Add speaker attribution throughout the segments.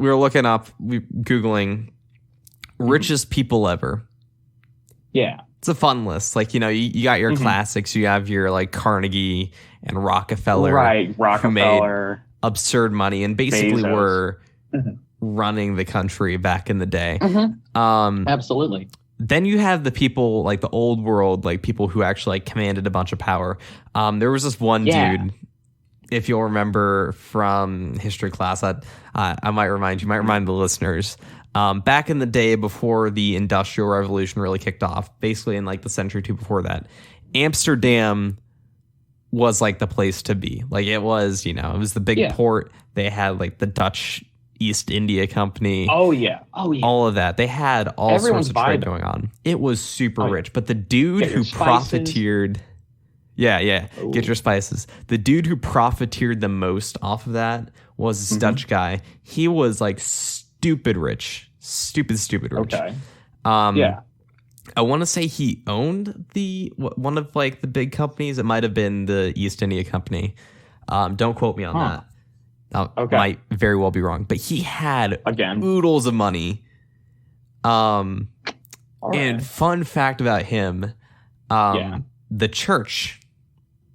Speaker 1: we were looking up, Googling richest people ever.
Speaker 2: Yeah.
Speaker 1: It's a fun list. Like, you know, you got your classics. You have your like Carnegie and Rockefeller.
Speaker 2: Right. Rockefeller.
Speaker 1: Who made absurd money and basically
Speaker 2: Bezos.
Speaker 1: were running the country back in the day.
Speaker 2: Absolutely.
Speaker 1: Then you have the people like the old world, like people who actually like commanded a bunch of power. There was this one dude, if you'll remember from history class, I might remind you, might remind the listeners. Back in the day before the Industrial Revolution really kicked off, basically in like the century or two before that, Amsterdam was like the place to be. Like it was, you know, it was the big port. They had like the Dutch East India Company.
Speaker 2: Oh yeah.
Speaker 1: All of that. They had all sorts of trade going on. It was super rich. But the dude who profiteered... Get your spices. The dude who profiteered the most off of that was this Dutch guy. He was like stupid rich. Stupid rich.
Speaker 2: Okay.
Speaker 1: I want to say he owned one of like the big companies. It might have been the East India Company. Don't quote me on that. Might very well be wrong, but he had oodles of money. And fun fact about him, the church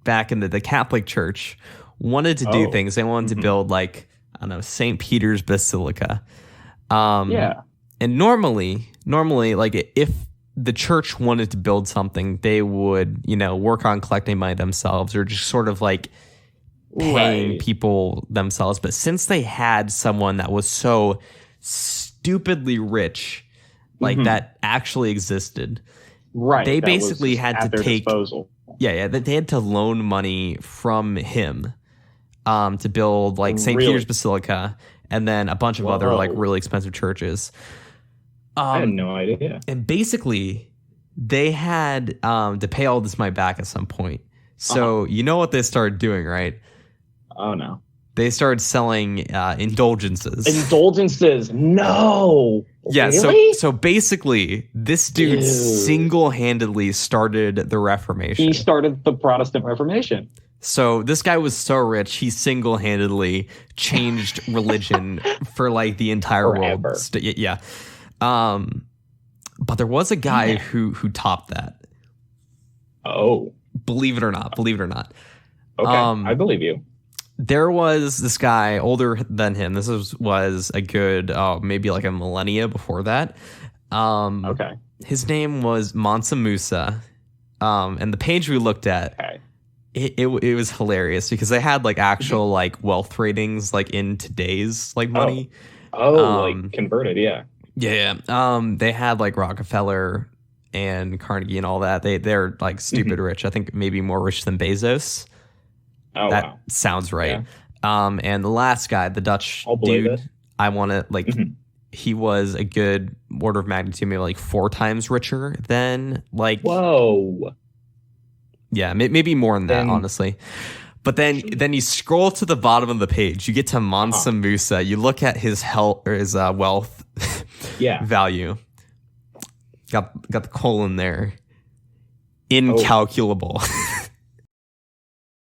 Speaker 1: back in the Catholic Church wanted to do things. They wanted to build like, I don't know, St. Peter's Basilica. And normally, like if the church wanted to build something, they would, you know, work on collecting money themselves or just sort of like paying people themselves. But since they had someone that was so stupidly rich, like that actually existed, they basically had to take disposal. They had to loan money from him to build like St. Peter's Basilica and then a bunch of other like really expensive churches.
Speaker 2: I had no idea.
Speaker 1: And basically they had to pay all this money back at some point. So you know what they started doing, right?
Speaker 2: Oh no.
Speaker 1: They started selling indulgences.
Speaker 2: Indulgences? No.
Speaker 1: Yeah,
Speaker 2: really?
Speaker 1: so basically, this dude single-handedly started the Reformation.
Speaker 2: He started the Protestant Reformation.
Speaker 1: So this guy was so rich, he single-handedly changed religion for like the entire world. But there was a guy who topped that.
Speaker 2: Oh.
Speaker 1: Believe it or not.
Speaker 2: Okay, I believe you.
Speaker 1: There was this guy older than him. This was a good, maybe like a millennia before that. His name was Mansa Musa. And the page we looked at, it was hilarious because they had like actual like wealth ratings like in today's like money.
Speaker 2: Like converted, yeah.
Speaker 1: They had like Rockefeller and Carnegie and all that. They're like stupid rich. I think maybe more rich than Bezos. That sounds right. Yeah. And the last guy, the Dutch dude, I want to like, he was a good order of magnitude, maybe like 4 times richer than like.
Speaker 2: Whoa.
Speaker 1: Yeah, maybe more than that, honestly. But then you scroll to the bottom of the page, you get to Mansa Musa. You look at his health or his wealth value. Got the colon there. Incalculable.